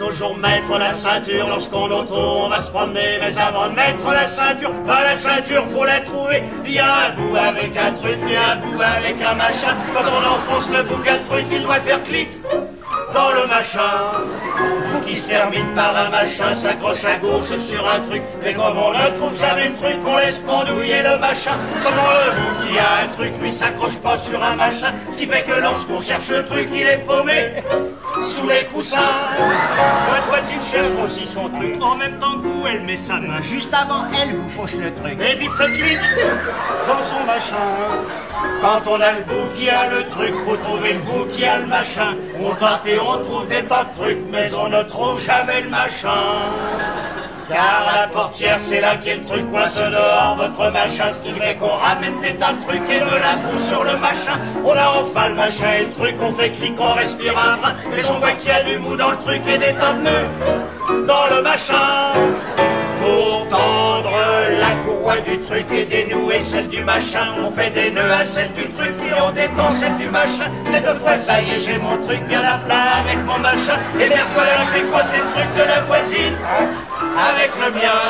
toujours mettre la ceinture lorsqu'en auto on va se promener. Mais avant de mettre la ceinture, faut la trouver. Il y a un bout avec un truc, il y a un bout avec un machin. Quand on enfonce le bout, quel truc, il doit faire clic dans le machin. Bout qui se termine par un machin s'accroche à gauche sur un truc. Mais comme on ne trouve jamais le truc, on laisse pendouiller le machin. Seulement le bout qui a un truc, lui s'accroche pas sur un machin. Ce qui fait que lorsqu'on cherche le truc, il est paumé sous les coussins. Votre voisine cherche aussi son truc. En même temps que vous, elle met sa main. Juste avant, elle vous fauche le truc. Et vite fait clic dans son machin. Quand on a le bout qui a le truc, faut trouver le bout qui a le machin. On tente et on trouve des tas de trucs, mais on ne trouve jamais le machin. Car la portière, c'est là qu'est le truc coince dehors votre machin. Ce qui fait qu'on ramène des tas de trucs et de la boue sur le machin. On a enfin le machin et le truc, on fait clic, on respire un brin. Mais on voit qu'il y a du mou dans le truc et des tas de nœuds dans le machin. Pour tendre la courroie du truc et dénouer celle du machin, on fait des nœuds à celle du truc et on détend celle du machin. Cette fois, ça y est, j'ai mon truc bien à plat avec mon machin. Et bien voilà, j'ai coincé le truc de la voisine avec le mien.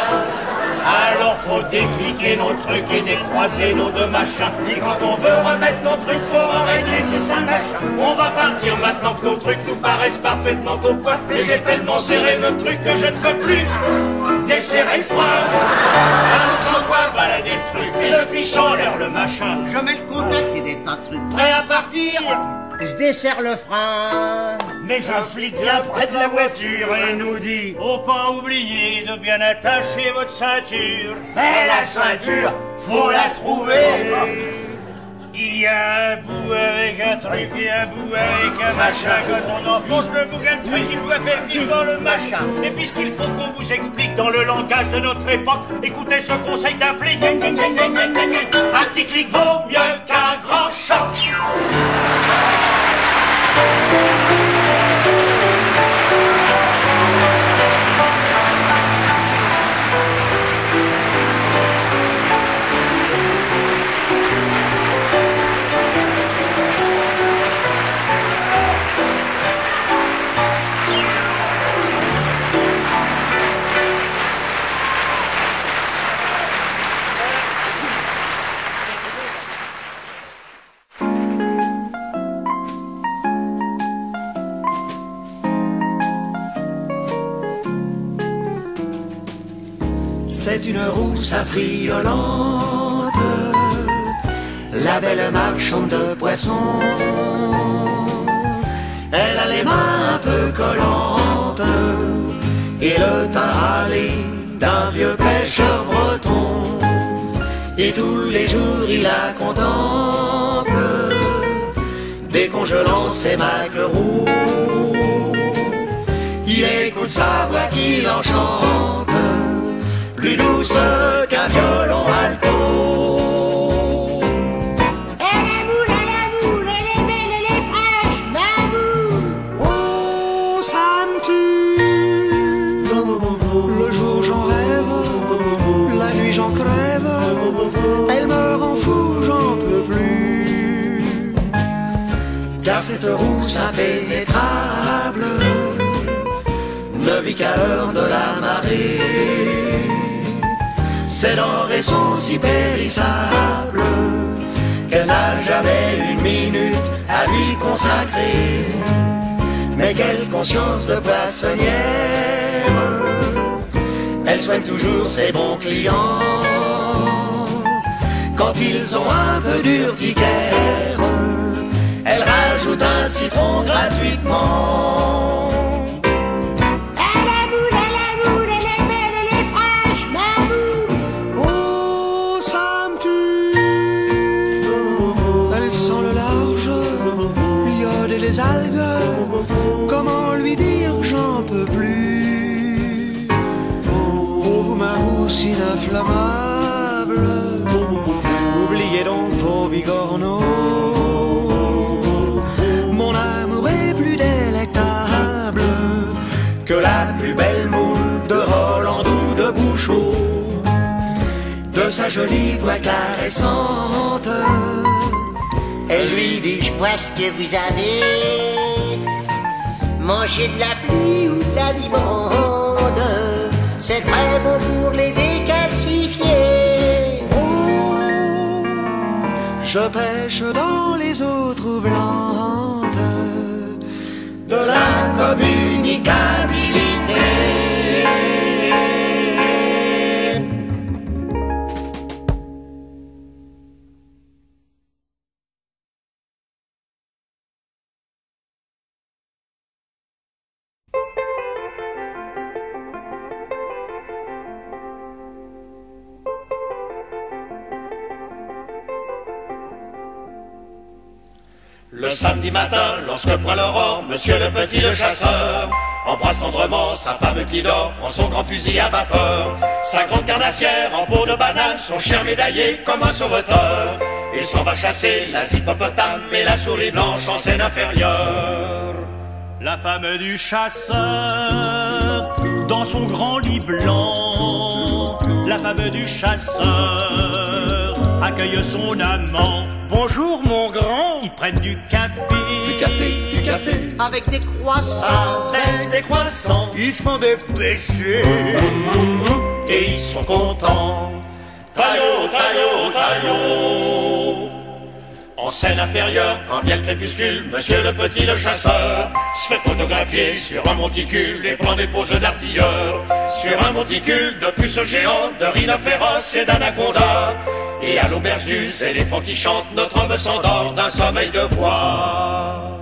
Alors faut décliquer nos trucs et décroiser nos deux machins. Et quand on veut remettre nos trucs, faut en régler, c'est ça machin. On va partir maintenant que nos trucs nous paraissent parfaitement au point. Mais j'ai tellement serré le truc que je ne peux plus desserrer le frein. Alors j'envoie balader le truc et je fiche en l'air le machin. Je mets le contact et des tas de trucs. Prêt à partir? Je desserre le frein. Mais un flic vient près de la voiture et nous dit: faut pas oublier de bien attacher votre ceinture. Mais la ceinture, faut la trouver. Il y a un bout avec un truc et un bout avec un machin. Quand on enfonce le bout d'un truc, il doit faire vivre dans le machin. Et puisqu'il faut qu'on vous explique dans le langage de notre époque, écoutez ce conseil d'un flic. Un petit clic vaut mieux qu'un grand choc. C'est une rousse affriolante, la belle marchande de poissons. Elle a les mains un peu collantes et le teint râlé d'un vieux pêcheur breton. Et tous les jours il la contemple, décongelant ses maquereaux. Il écoute sa voix qui l'enchante, plus douce qu'un violon alto. Elle est moule, elle est fraîche, ma moule. Oh, ça me tue. Le jour j'en rêve, la nuit j'en crève. Elle me rend fou, j'en peux plus. Car cette rousse impénétrable ne vit qu'à l'heure de la marée. Ses denrées sont si périssables qu'elle n'a jamais une minute à lui consacrer. Mais quelle conscience de poissonnière, elle soigne toujours ses bons clients. Quand ils ont un peu d'urticaire, elle rajoute un citron gratuitement. Les algues, comment lui dire que j'en peux plus. Oh, vous ma rousse inflammable, oubliez donc vos bigorneaux. Mon amour est plus délectable que la plus belle moule de Hollande ou de Bouchot. De sa jolie voix caressante, elle lui dit: Je vois ce que vous avez mangé de la pluie ou de alimente. C'est très bon pour les décalcifier. Oh, je pêche dans les eaux troublantes de l'incommunicabilité. Le samedi matin, lorsque pointe l'aurore, monsieur le petit le chasseur embrasse tendrement sa femme qui dort, prend son grand fusil à vapeur, sa grande carnassière en peau de banane, son chien médaillé comme un sauveteur, et s'en va chasser la hippopotame et la souris blanche en scène inférieure. La femme du chasseur, dans son grand lit blanc, la femme du chasseur accueille son amant. Bonjour mon grand. Ils prennent du café, du café, Avec des croissants. avec des croissants, Ils se font des péchés. et ils sont contents. Taillot, taillot, taillot. En scène inférieure, quand vient le crépuscule, monsieur le petit le chasseur se fait photographier sur un monticule et prend des poses d'artilleur. Sur un monticule de puces géantes, de rhinophéros et d'anaconda. Et à l'auberge du éléphant qui chante, notre homme s'endort d'un sommeil de bois.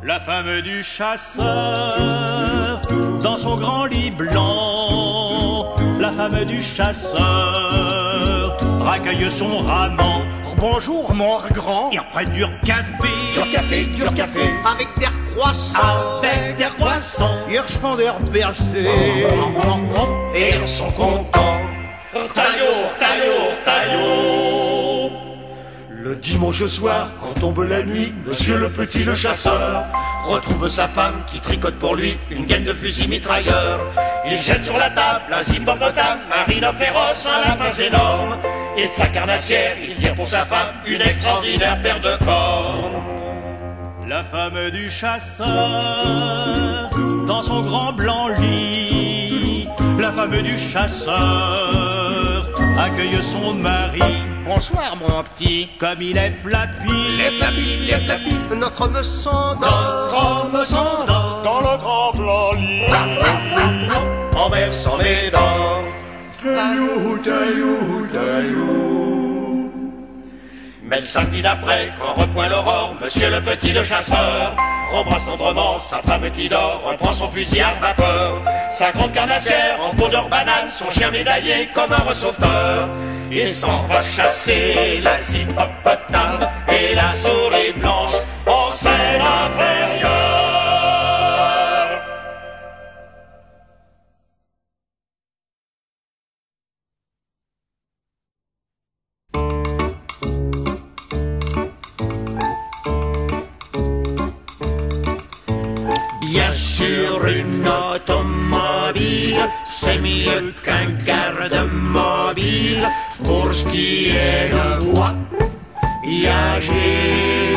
La femme du chasseur, dans son grand lit blanc, la femme du chasseur accueille son amant. Bonjour mon grand. Ils reprennent du café, Dur café, Avec des croissants. avec des croissants, Ils se font des bercés. et ils sont contents. Taillot, taillot, taillot. Le dimanche soir, quand tombe la nuit, monsieur le petit le chasseur retrouve sa femme qui tricote pour lui une gaine de fusil mitrailleur. Il jette sur la table un hippopotame, un rhinophéros, un lapin énorme, et de sa carnassière, il tire pour sa femme une extraordinaire paire de cornes. la femme du chasseur, dans son grand blanc lit, la femme du chasseur accueille son mari. Bonsoir mon petit. Comme il est flappy, Les flappis, Notre homme s'endort. notre homme s'endort Dans le grand blanc lit. en versant les dents. Taillou, taillou, taillou. Mais le samedi d'après, quand repoint l'aurore, monsieur le petit le chasseur rembrasse tendrement sa femme qui dort, reprend son fusil à vapeur, sa grande carnassière en peau d'or banane, son chien médaillé comme un ressauveteur, et s'en va chasser la hippopotame et la souris blanche en scène inférieure. Bien sûr, une automobile, c'est mieux qu'un garde-mobile pour ce qui est de voyager.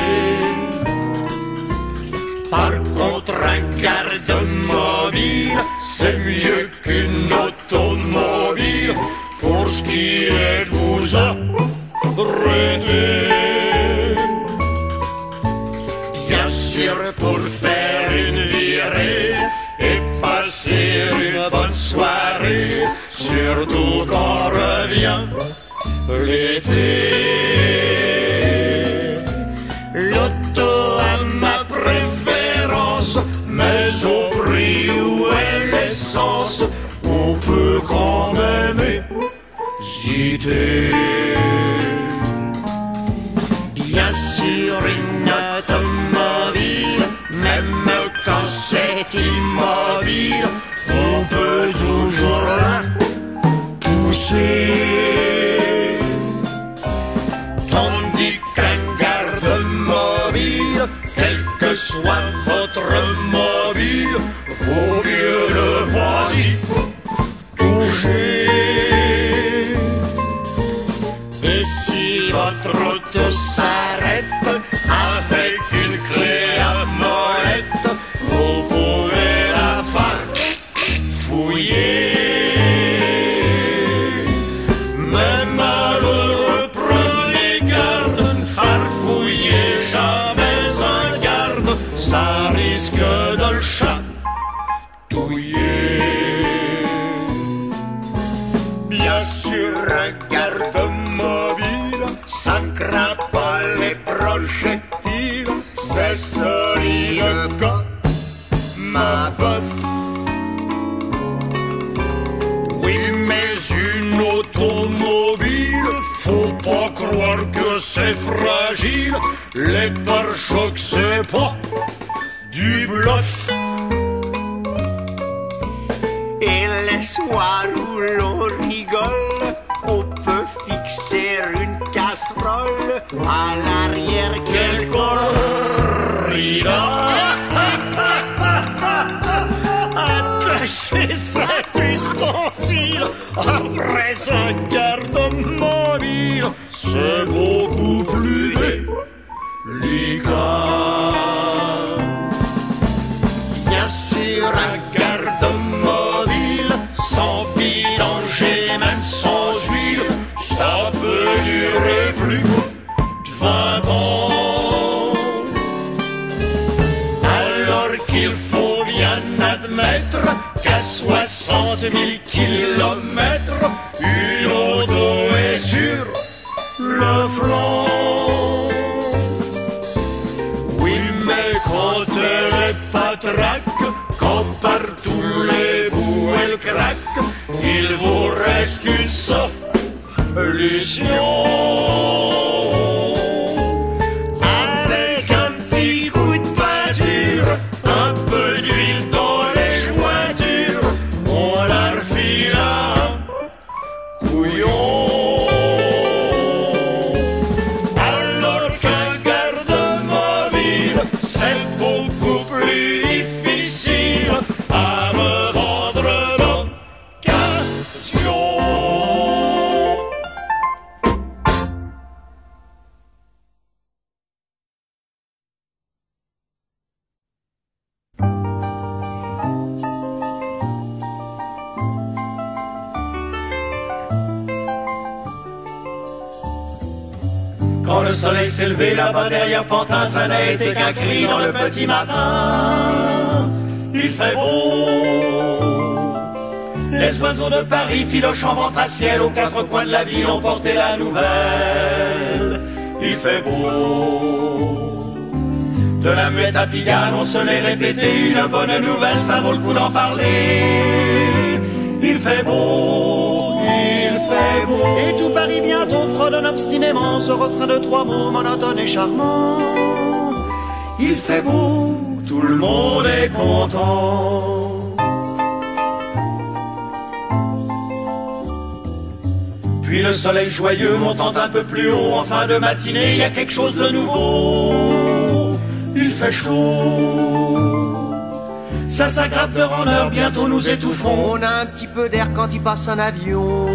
Par contre, un garde-mobile, c'est mieux qu'une automobile pour ce qui est de vous arrêter. Bien sûr, pour faire une virée et passer une bonne soirée, surtout quand revient l'été. L'auto a ma préférence, mais au prix où est l'essence, on peut quand même hésiter. Bien sûr, une automobile, même quand c'est immobile, on peut toujours la pousser. Tandis qu'un garde-mobile, quel que soit votre mobile, vaut mieux ne pas y toucher. Et si votre auto s'arrête avec une clé à molette, vous pouvez la faire chatouiller. Bien sûr, un garde mobile, ça ne craint pas les projectiles, c'est solide comme un bœuf. Oui, mais une automobile, faut pas croire que c'est fragile, les pare-chocs c'est pas du bluff. Et les soirs où l'on rigole, on peut fixer une casserole à l'arrière Quel corrida! Attacher cet ustensile après un garde mobile, c'est beaucoup plus délicat. Bien sûr, un garde mobile, sans vidanger, même sans huile, ça peut durer plus de 20 ans. Alors qu'il faut bien admettre qu'à 60 000 kilomètres, une auto est sur le flanc. Oui, mais quand elle est patraque, quand par tous les bouts elle craque, il vous reste une solution. Avec un petit coup de peinture, un peu d'huile dans les jointures, on la refile un couillon. Alors qu'un garde mobile, c'est beaucoup plus difficile à me vendre d'occasion. Quand le soleil s'est levé là-bas derrière Pantin, ça n'a été qu'un cri dans le petit matin. Il fait beau. Les oiseaux de Paris filochent en ventre à ciel, aux quatre coins de la ville ont porté la nouvelle. Il fait beau. De la muette à Pigalle, on se l'est répété, une bonne nouvelle, ça vaut le coup d'en parler. Il fait beau, il fait beau. Et tout Paris bientôt fredonne obstinément ce refrain de trois mots monotone et charmant. Il fait beau, tout le monde est content. Puis le soleil joyeux montant un peu plus haut en fin de matinée, il y a quelque chose de nouveau. Il fait chaud. Ça s'aggrave d'heure en heure, bientôt nous étouffons. On a un petit peu d'air quand il passe un avion.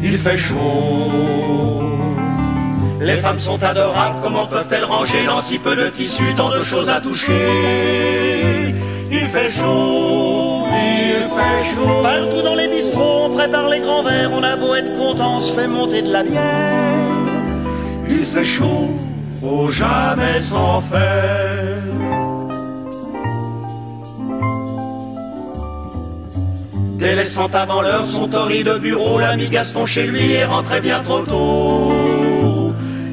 Il fait chaud. Les femmes sont adorables, comment peuvent-elles ranger dans si peu de tissu tant de choses à toucher? Il fait chaud, il fait chaud. Partout dans les bistrots, on prépare les grands verres, on a beau être content, on se fait monter de la bière. Il fait chaud, faut jamais s'en faire. Délaissant avant l'heure son torride de bureau, l'ami Gaston chez lui est rentré bien trop tôt.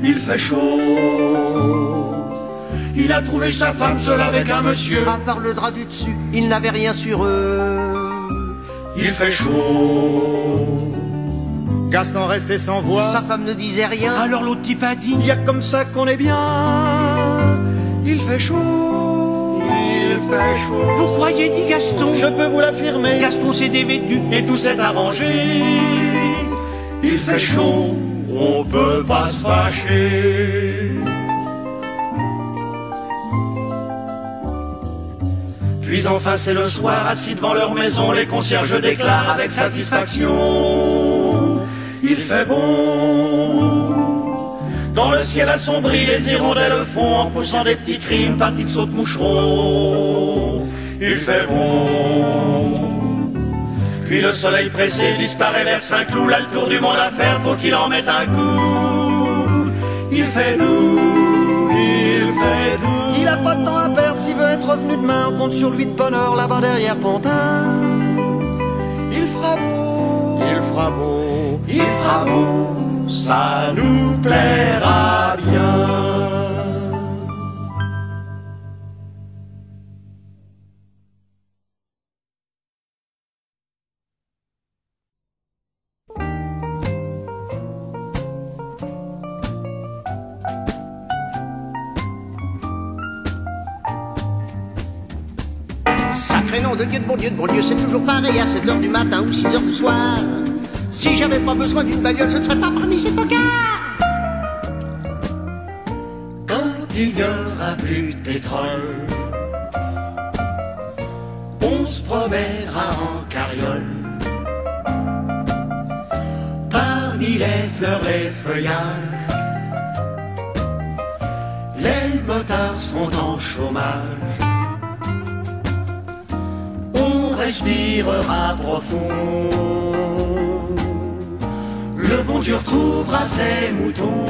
Il fait chaud. Il a trouvé sa femme seule avec un monsieur. À part le drap du dessus, il n'avait rien sur eux. Il fait chaud. Gaston restait sans voix. Sa femme ne disait rien. Alors l'autre type a dit: Il y a comme ça qu'on est bien. Il fait chaud. Il fait chaud. Vous croyez, dit Gaston? Je peux vous l'affirmer. Gaston s'est dévêtu Et tout s'est arrangé. Il fait chaud. On peut pas se fâcher. Puis enfin c'est le soir, assis devant leur maison, les concierges déclarent avec satisfaction: il fait bon. Dans le ciel assombri, les hirondelles font en poussant des petits cris une partie de saute-moucheron. Il fait bon. Puis le soleil pressé disparaît vers Saint-Cloud, là le tour du monde à faire, faut qu'il en mette un coup. Il fait doux, il fait doux. Il a pas de temps à perdre s'il veut être être revenu demain, on compte sur lui de bonne heure là-bas derrière Pontin. Il fera beau, Il fera beau, il fera beau, ça nous plaira bien. Sacré nom de bon Dieu, c'est toujours pareil à 7h du matin ou 6h du soir. Si j'avais pas besoin d'une bagnole, je ne serais pas parmi ces tocards. Quand il n'y aura plus de pétrole, on se promènera en carriole. Parmi les fleurs, les feuillages, les motards sont en chômage. On respirera profond, le bon Dieu retrouvera ses moutons.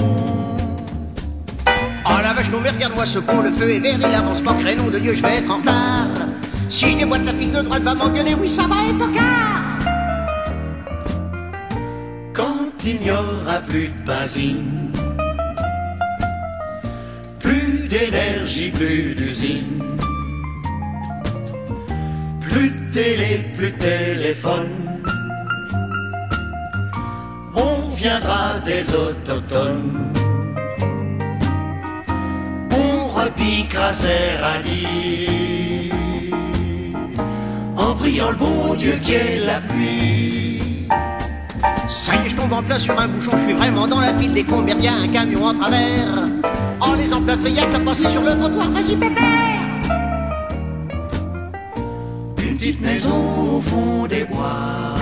Oh la vache, non mais regarde-moi ce con, le feu est vert, il avance pas, créneau de Dieu, je vais être en retard. Si je déboîte la file de droite, va m'engueuler, oui ça va être tocard. Quand il n'y aura plus de benzine, plus d'énergie, plus d'usine, plus de télé, plus de téléphone, on viendra des autochtones. On repiquera ses radis en priant le bon Dieu qu'il y ait la pluie. Ça y est, je tombe en plein sur un bouchon, je suis vraiment dans la file des cons, merde, y'a un camion en travers. Oh les emplâtrés, y'a qu'à passer sur le trottoir, vas-y pépère. Une petite maison au fond des bois,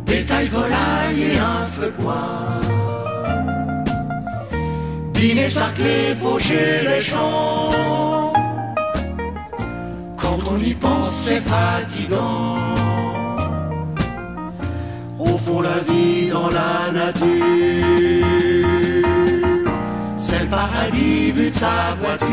des tailles volailles et un feu de bois. Dîner sarclé, faucher les champs. Quand on y pense, c'est fatigant. Au fond, la vie dans la nature, c'est le paradis vu de sa voiture.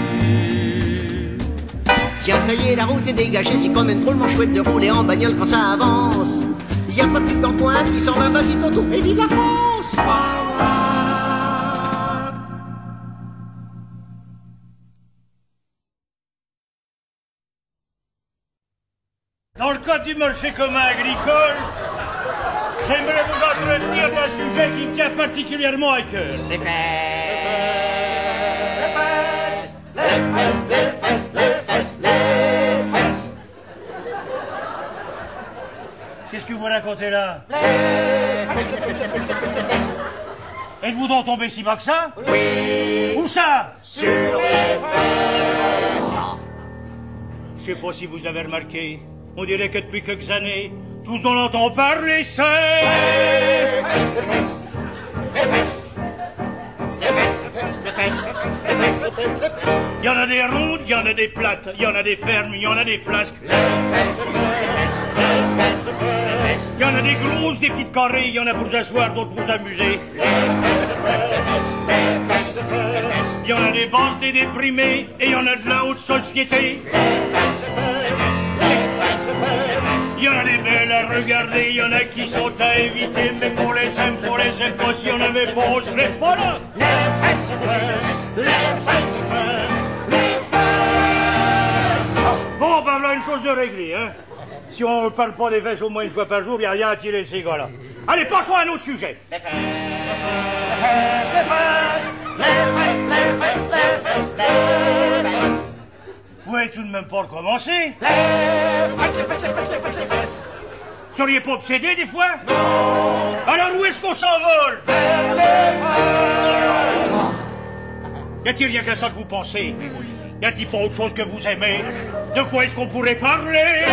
Tiens, ça y est, la route est dégagée, c'est quand même drôlement chouette de rouler en bagnole quand ça avance. Y'a pas de flic dans le coin qui s'en va, vas-y tonton, et vive la France. Dans le cadre du marché commun agricole, j'aimerais vous entretenir d'un sujet qui me tient particulièrement à cœur. Les fesses, les fesses, les fesses, les fesses, les fesses. Qu'est-ce que vous racontez là? Les fesses, les fesses, les fesses, les fesses. Êtes-vous donc tombé si bas que ça? Oui, Où ça? sur les fesses. Je sais pas si vous avez remarqué, on dirait que depuis quelques années, tous on entend parler, c'est... Les fesses, les fesses, les fesses. Les fesses, les fesses, les fesses, les fesses, les fesses. Il y en a des rondes, il y en a des plates, il y en a des fermes, il y en a des flasques. Les fesses, les fesses, les fesses, les fesses. Il y en a des grosses, des petites carrées, il y en a pour s'asseoir, d'autres pour s'amuser. Les fesses, les fesses, les fesses, les fesses. Il y en a des basses, des déprimés, et il y en a de la haute société. Les fesses, les fesses, les fesses, les fesses. Il y en a des belles à regarder, il y en a qui sont à éviter, mais qu'on les aime pas, si on avait pas, on serait pas là. Les fesses, les fesses, les fesses. Bon, ben là, une chose de réglée, hein. Si on ne parle pas des fesses au moins une fois par jour, il n'y a rien à tirer de ces gars-là. Allez, passons à un autre sujet. Les fesses, les fesses, les fesses, les fesses, les fesses, les fesses. Vous pouvez tout de même pas recommencer. Les fesses, les fesses, les fesses, les fesses, les fesses. Vous seriez pas obsédé des fois? Non. Alors où est-ce qu'on s'envole? Vers les fesses. Y a-t-il rien qu'à ça que vous pensez? Y a-t-il pas autre chose que vous aimez? De quoi est-ce qu'on pourrait parler?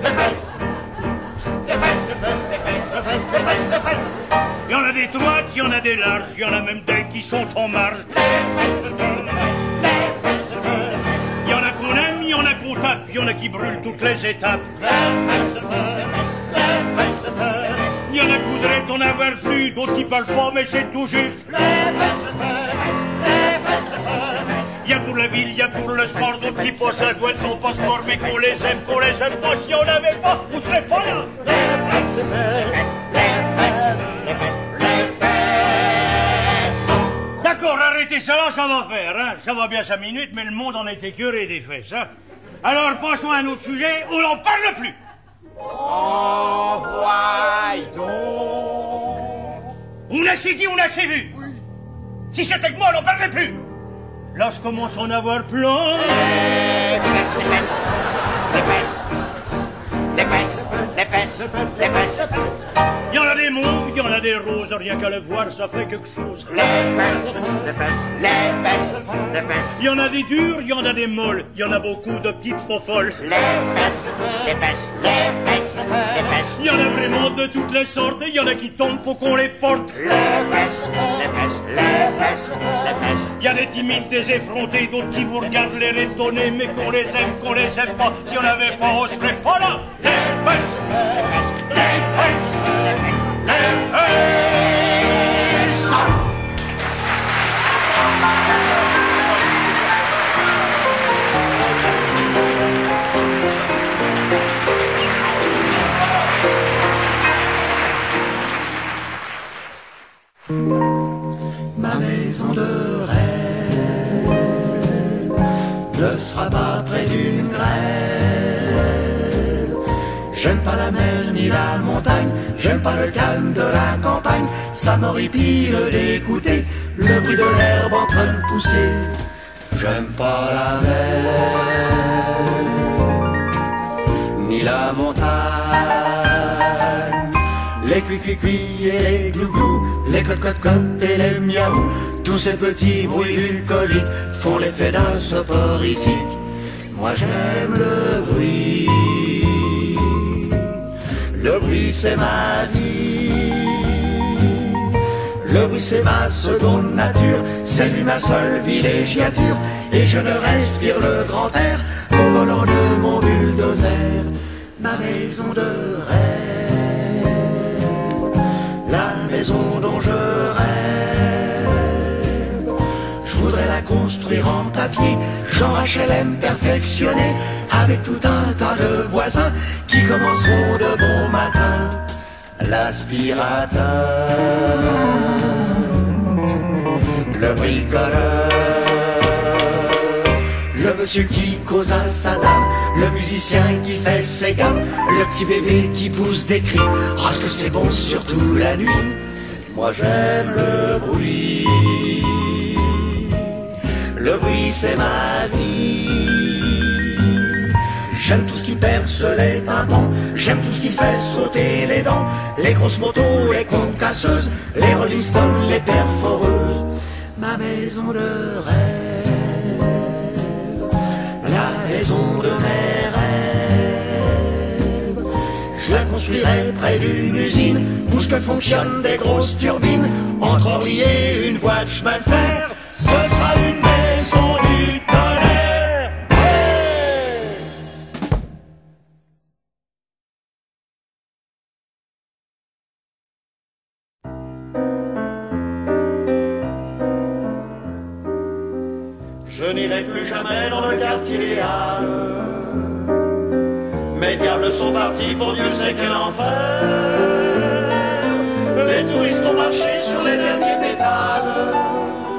Les fesses, les fesses, les fesses, les fesses, les fesses, les fesses, les fesses. Il y en a des droites, il y en a des larges, il y en a même des qui sont en marge. Les fesses, les fesses, les fesses, les fesses. Il y en a qu'on aime, il y en a qu'on tape, il y en a qui brûlent toutes les étapes. Les fesses, les fesses, les fesses, les fesses. Il y en a qui voudraient en avoir plus, d'autres qui parlent pas, mais c'est tout juste. Les fesses, les fesses, les fesses. y a pour la ville, y a pour le sport, d'autres qui posent la douane son passeport, mais qu'on les aime pas, si on n'avait pas, on serait pas là. Les fesses, les fesses. D'accord, arrêtez ça là, ça va faire, hein. Ça va bien 5 minutes, mais le monde en est écœuré des fesses, hein. Alors, passons à un autre sujet, on n'en parle plus. Oh, voyons donc. On a assez dit, on a assez vu. Oui. Si c'était que moi, on n'en parlerait plus. Là, je commence à en avoir plein. Les fesses, les fesses, les fesses, les fesses, les fesses, les fesses. Il y en a des mauves, il y en a des roses, rien qu'à le voir, ça fait quelque chose. Les fesses, les fesses, les fesses, les fesses. Il y en a des dures, il y en a des molles, il y en a beaucoup de petites faux folles. Les fesses, les fesses, les fesses, les fesses. Il y en a vraiment de toutes les sortes, il y en a qui tombent pour qu'on les porte. Les fesses, les fesses, les fesses, les fesses. Il y a des timides, des effrontés, d'autres qui vous regardent les étonnés, mais qu'on les aime pas. Si on n'avait pas, on serait pas là. Les fesses, les fesses, les fesses, les fesses. Ma maison de rêve ne sera pas près d'une grève. J'aime pas la mer ni la montagne, j'aime pas le calme de la campagne. Ça m'horripile d'écouter le bruit de l'herbe en train de pousser. J'aime pas la mer ni la montagne. Les cui-cui-cui et les glou-glou, les cote-cote-cote et les miaou, tous ces petits bruits bucoliques font l'effet d'un soporifique. Moi j'aime le bruit c'est ma vie. Le bruit c'est ma seconde nature, c'est lui ma seule villégiature. Et je ne respire le grand air au volant de mon bulldozer. Ma maison de rêve, la maison dont je rêve, je voudrais la construire en papier, genre HLM perfectionné, avec tout un tas de voisins qui commenceront de bon matin. L'aspirateur, le bricoleur, le monsieur qui cause à sa dame, le musicien qui fait ses gammes, le petit bébé qui pousse des cris. Oh, ce que c'est bon, surtout la nuit. Moi j'aime le bruit. Le bruit c'est ma vie. J'aime tout ce qui perce les tympans, j'aime tout ce qui fait sauter les dents, les grosses motos, les concasseuses, les Rolling Stones, les perforeuses. Ma maison de rêve, la maison de mes rêves, je la construirai près d'une usine où ce que fonctionnent des grosses turbines, entre Orly et une voie de chemin de fer, ce sera une maison du tonnerre. Hey! Je n'irai plus jamais dans le quartier des Halles. Mes diables sont partis pour Dieu sait quel enfer. Les touristes ont marché sur les derniers pétales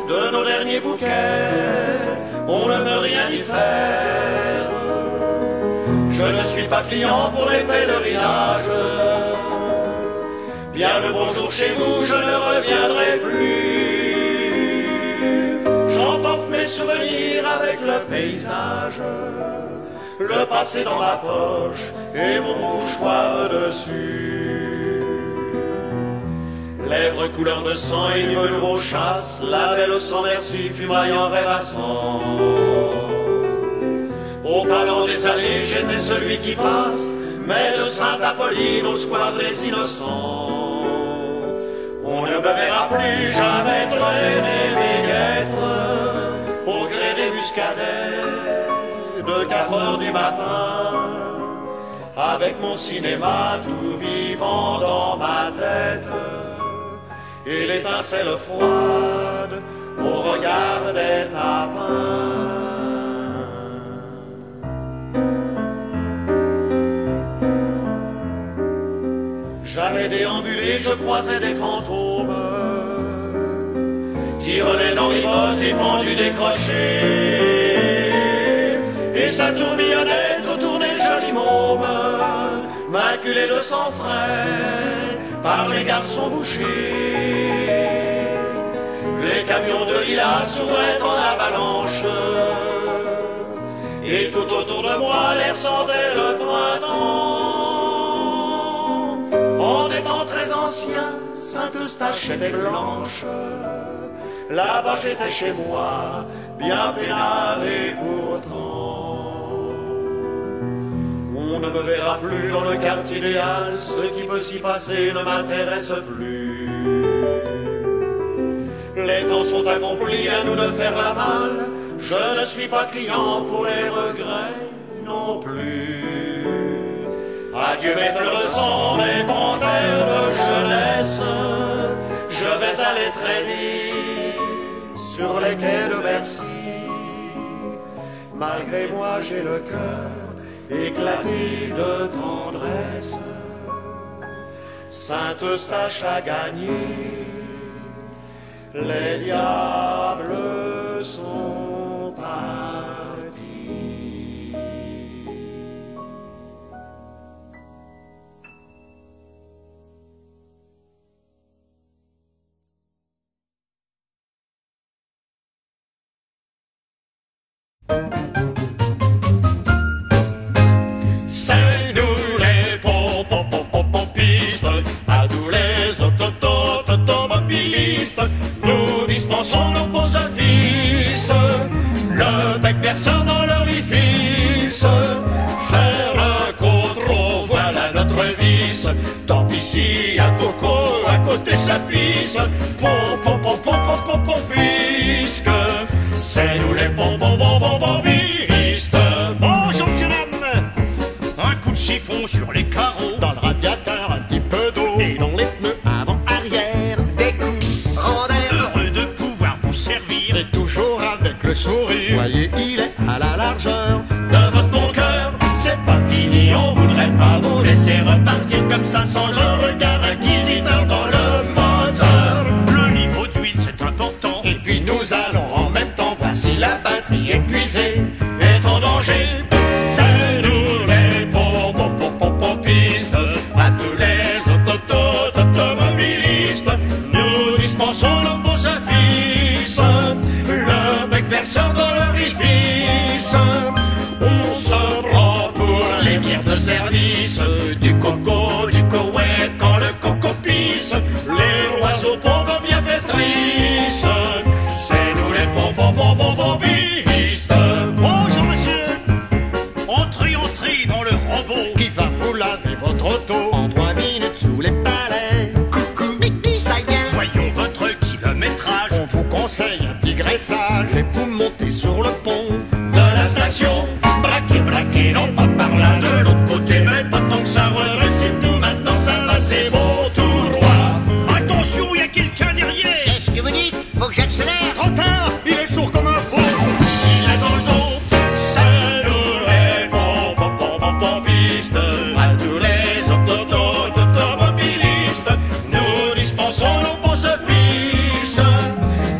de nos derniers bouquets. On ne peut rien y faire. Je ne suis pas client pour les pèlerinages. Bien le bonjour chez vous, je ne reviendrai plus. J'emporte mes souvenirs avec le paysage, le passé dans ma poche et mon mouchoir dessus. Lèvres couleur de sang et une aux chasses, la belle sans merci fumaillant rêvassant. Au palais des allées, j'étais celui qui passe, mais de Sainte-Apolline au square des Innocents. On ne me verra plus jamais traîner mes guêtres au gré des muscadets de 4 heures du matin, avec mon cinéma tout vivant dans ma tête et l'étincelle froide au regard des tapins. J'allais déambuler, je croisais des fantômes, tire-les dans les bottes et pendus décrochés, et ça tourbillonnait autour des jolis mômes, maculés de sang frais par les garçons bouchés. Les camions de lilas s'ouvraient en avalanche, et tout autour de moi l'air sentait le printemps. En étant très ancien, Saint-Eustache était blanche. Là-bas j'étais chez moi, bien peinard et pourtant. On ne me verra plus dans le quartier idéal, ce qui peut s'y passer ne m'intéresse plus. Les temps sont accomplis, à nous de faire la malle. Je ne suis pas client pour les regrets non plus. Adieu mes fleurs de sang, mes panthères de jeunesse. Je vais aller traîner sur les quais de Bercy. Malgré moi j'ai le cœur éclaté de tendresse. Saint-Eustache a gagné, les diables sont partis. C'est nous les pompistes, à tous les automobilistes, nous dispensons nos beaux offices, le bec versant dans l'orifice, faire le contrôle, voilà notre vice. Tant pis si un coco à côté ça pisse, puisque c'est nous les pompistes. Bonjour monsieur dame, un coup de chiffon sur les carreaux, dans le radiateur un petit peu d'eau, et dans les pneus avant-arrière Des coups en l'air, heureux de pouvoir vous servir, Et toujours avec le sourire, voyez, il est à la largeur de votre bon cœur. C'est pas fini, on voudrait pas vous laisser repartir comme ça sans un regard inquisiteur dans le moteur. Le niveau d'huile c'est important, Et puis nous allons en même temps voir si la batterie épuisée est en danger. C'est nous les pompistes, à tous les automobilistes, nous dispensons nos beaux offices, le bec versant dans l'orifice. On se prend pour les bières de service, du coco, du coët quand le coco pisse, les oiseaux pompes bienfaitrices, c'est nous les pompistes. Bonjour monsieur, entrez dans le robot qui va vous laver votre auto en 3 minutes sous les palais. coucou, ça y est. voyons votre kilométrage. On vous conseille un petit graissage et vous montez sur le pont De la station, braquer, non pas par là, de l'autre côté, mais pas tant que ça redresse et tout, maintenant ça va, c'est bon, tout droit. Attention, il y a quelqu'un derrière, Qu'est-ce que vous dites? Faut que j'accélère. Trop tard, il est sourd comme un fou. il a dans le dos, c'est nous les pompistes, à tous les automobilistes, nous dispensons nos beaux offices,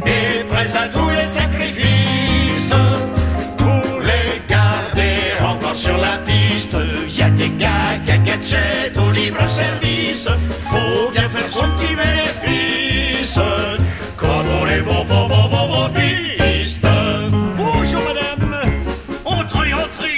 et prêts à tous les sacrifices, pour les garder encore sur la piste. Y a des gars, gadgets au libre service, faut bien faire son petit bénéfice, quand on est pompistes. Bonjour madame, entrez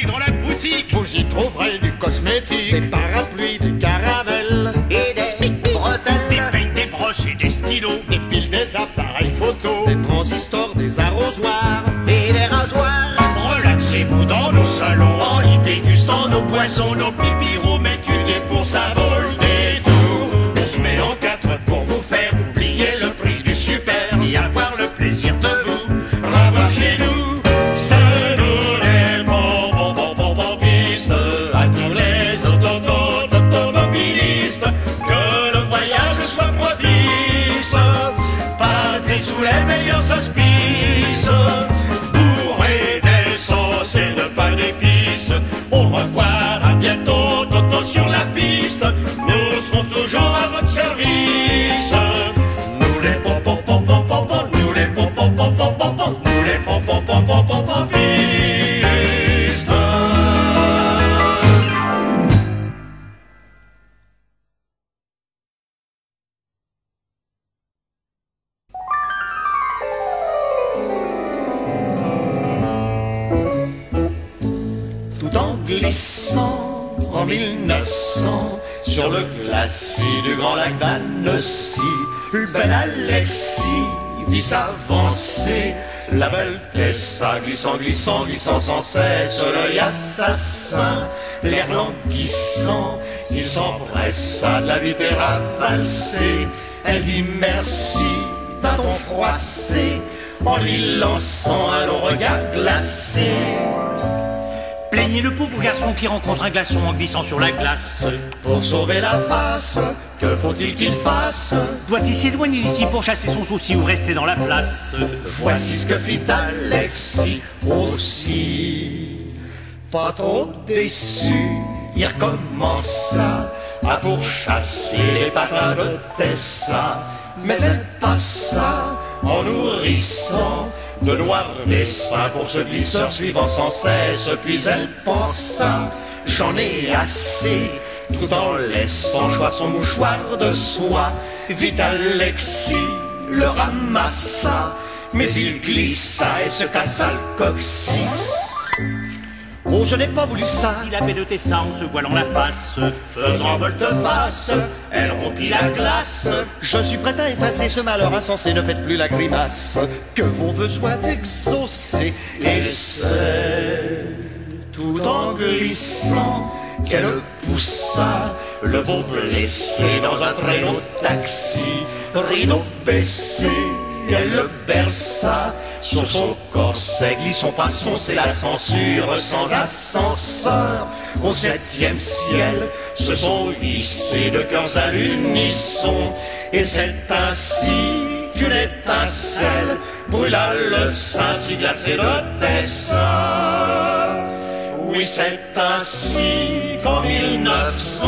dans la boutique, Vous y trouverez du cosmétique, des parapluies, des caravelles, Et des des bretelles, peignes, des brosses et des stylos, des piles, des appareils photo, des transistors, des arrosoirs. et des rasoirs. relaxez-vous dans nos salons, en y dégustant nos boissons, nos pipirons étudiés pour ça vaut le détour. On se met en 4 pour vous faire oublier le prix du super et avoir le plaisir de vous revoir chez nous. C'est nous les pompistes, à tous les automobilistes, que le voyage soit propice, partez sous les meilleurs auspices. police. Au revoir, à bientôt, Toto sur la piste. Nous serons toujours à votre service. Nous les popopopopopop, nous les popopopopopop, nous les popopopopopop. Glissant en 1900 sur le glacis du grand lac d'Annecy, le bel Alexis vit s'avancer, la belle Tessa glissant, glissant, glissant sans cesse, l'œil assassin, l'air languissant, il s'empressa de la vitesse à valser. Elle dit merci d'un ton froissé en lui lançant un long regard glacé. Plaignez le pauvre garçon qui rencontre un glaçon en glissant sur la glace. Pour sauver la face, que faut-il qu'il fasse? Doit-il s'éloigner d'ici pour chasser son souci ou rester dans la place? Voici ce que fit Alexis aussi. Pas trop déçu, il recommença à pourchasser les patins de Tessa. Mais elle passa en nourrissant de noirs dessins pour ce glisseur suivant sans cesse. Puis elle pensa, j'en ai assez, tout en laissant choir son mouchoir de soie. Vite Alexis le ramassa, mais il glissa et se cassa le coccyx. Oh, je n'ai pas voulu ça, Il avait de Tessa en se voilant la face. faisant volte-face, elle rompit la glace. Je suis prêt à effacer ce malheur insensé, ne faites plus la grimace que vos besoins d'exaucer. Et c'est tout en glissant qu'elle poussa le beau blessé dans un traîneau taxi. Rideau baissé, elle le berça sur son corset, glissons, passons, c'est la censure sans ascenseur. Au 7e ciel se sont hissés de cœurs à l'unisson, et c'est ainsi qu'une étincelle brûla le sein si glacé de Tessa. Oui, c'est ainsi qu'en 1900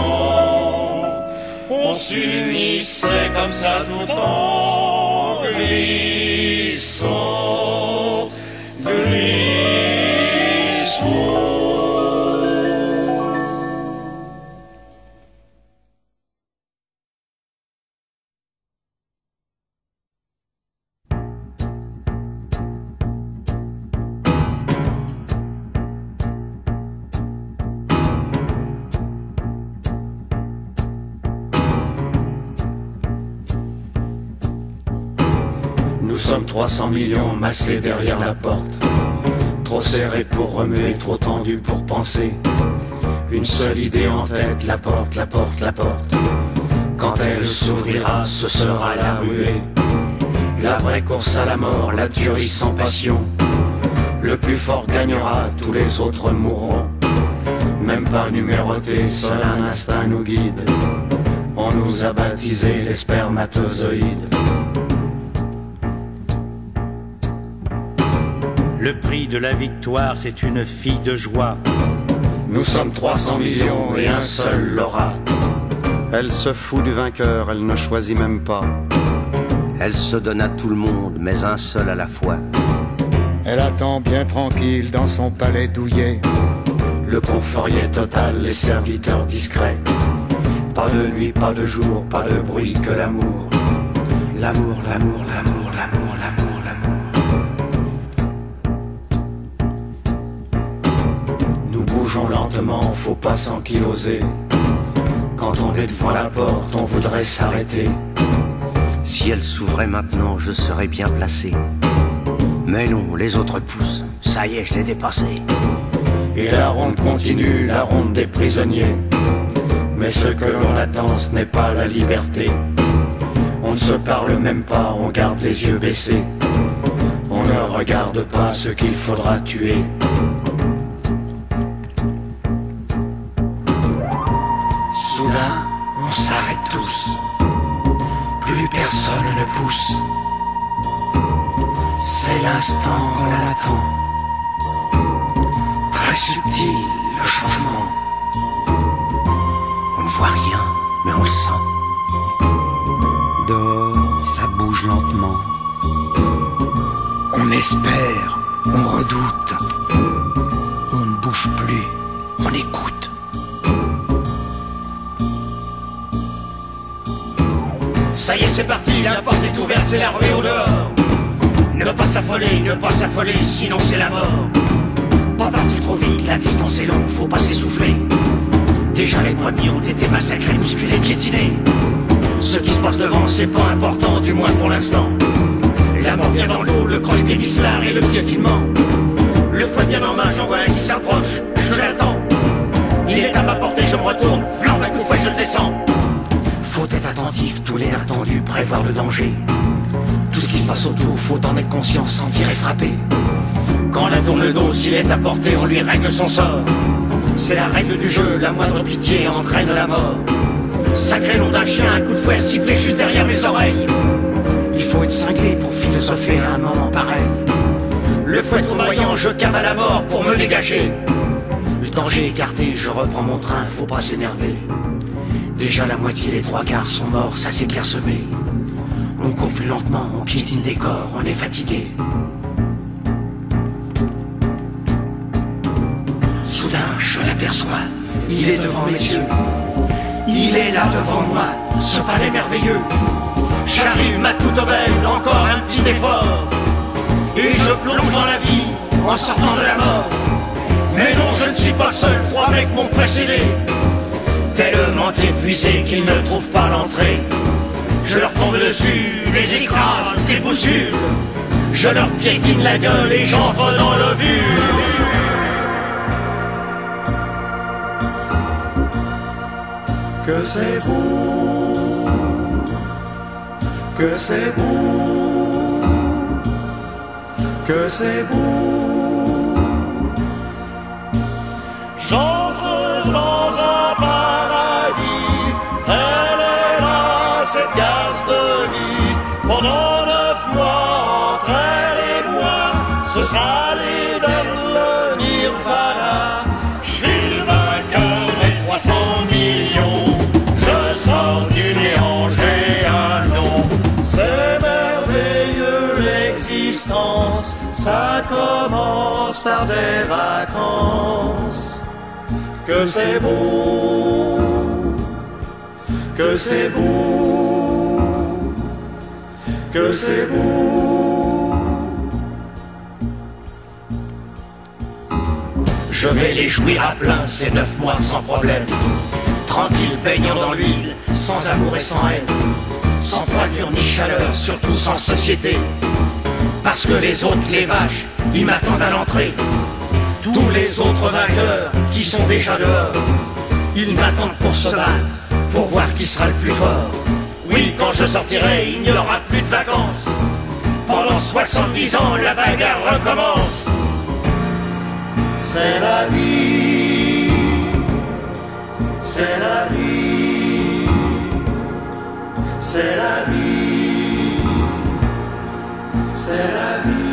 on s'unissait comme ça tout en glissant. Nous sommes 300 millions massés derrière la porte, trop serrés pour remuer, trop tendus pour penser. Une seule idée en tête, la porte, la porte, la porte. Quand elle s'ouvrira, ce sera la ruée. La vraie course à la mort, la tuerie sans passion. Le plus fort gagnera, tous les autres mourront. Même pas numéroté, seul un instinct nous guide. On nous a baptisés les spermatozoïdes. Le prix de la victoire, c'est une fille de joie. Nous sommes 300 millions et un seul l'aura. Elle se fout du vainqueur, elle ne choisit même pas. Elle se donne à tout le monde, mais un seul à la fois. Elle attend bien tranquille dans son palais douillet. Le confort y est total, les serviteurs discrets. Pas de nuit, pas de jour, pas de bruit que l'amour. L'amour, l'amour, l'amour, l'amour, l'amour, l'amour. Nous bougeons lentement, faut pas s'ankyloser. Quand on est devant la porte, on voudrait s'arrêter. Si elle s'ouvrait maintenant, je serais bien placé. Mais non, les autres poussent. Ça y est, je l'ai dépassé. Et la ronde continue, la ronde des prisonniers. Mais ce que l'on attend, ce n'est pas la liberté. On ne se parle même pas, on garde les yeux baissés. On ne regarde pas ce qu'il faudra tuer. Soudain, on s'arrête tous. Plus personne ne pousse. C'est l'instant qu'on attend. Très subtil, le changement. On ne voit rien, mais on le sent. Dehors, ça bouge lentement. On espère, on redoute. On ne bouge plus, on écoute. Ça y est, c'est parti, la porte est ouverte, c'est la rue au dehors. Ne pas s'affoler, sinon c'est la mort. Pas partir trop vite, la distance est longue, faut pas s'essouffler. Déjà les premiers ont été massacrés, bousculés, piétinés. Ce qui se passe devant, c'est pas important, du moins pour l'instant. La mort vient dans l'eau, le croche-pied vicelard et le piétinement. Le fouet bien en main, j'en vois un qui s'approche, je l'attends. Il est à ma portée, je me retourne, flambe un coup de fouet, je le descends. Faut être attentif, tout l'inattendu, prévoir le danger. Tout ce qui se passe autour, faut en être conscient, sentir et frapper. Quand la tourne le dos, s'il est à portée, on lui règle son sort. C'est la règle du jeu, la moindre pitié entraîne la mort. Sacré nom d'un chien, un coup de fouet sifflé juste derrière mes oreilles. Il faut être cinglé pour philosopher à un moment pareil. Le fouet tournoyant, je cave à la mort pour me dégager. Le danger écarté, je reprends mon train, faut pas s'énerver. Déjà la moitié, les trois quarts sont morts, ça s'est clairsemé. On court plus lentement, on piétine des corps, on est fatigué. Soudain, je l'aperçois, il est devant mes yeux. Il est là devant moi, ce palais merveilleux. J'arrive ma toute belle, encore un petit effort. Et je plonge dans la vie, en sortant de la mort. Mais non, je ne suis pas seul, trois mecs m'ont précédé. Tellement épuisés qu'ils ne trouvent pas l'entrée. Je leur tombe dessus, les écrase, les bouscule. Je leur piétine la gueule et j'entre dans l'ovule. Que c'est beau, que c'est beau, que c'est beau. J'entre dans un paradis, elle est là, cette garce de vie. Pendant 9 mois, entre elle et moi, ce sera l'Éden, le Nirvana. Je suis le vainqueur des 300 millions, je sors du néant, j'ai un nom. C'est merveilleux l'existence, ça commence par des vacances. Que c'est beau, que c'est beau, que c'est beau. Je vais les jouir à plein ces 9 mois sans problème. Tranquille, baignant dans l'huile, sans amour et sans haine. Sans froidure ni chaleur, surtout sans société. Parce que les autres, les vaches, ils m'attendent à l'entrée. Tous les autres vainqueurs qui sont déjà dehors, ils m'attendent pour se battre, pour voir qui sera le plus fort. Oui, quand je sortirai, il n'y aura plus de vacances. Pendant 70 ans, la bagarre recommence. C'est la vie, c'est la vie, c'est la vie, c'est la vie.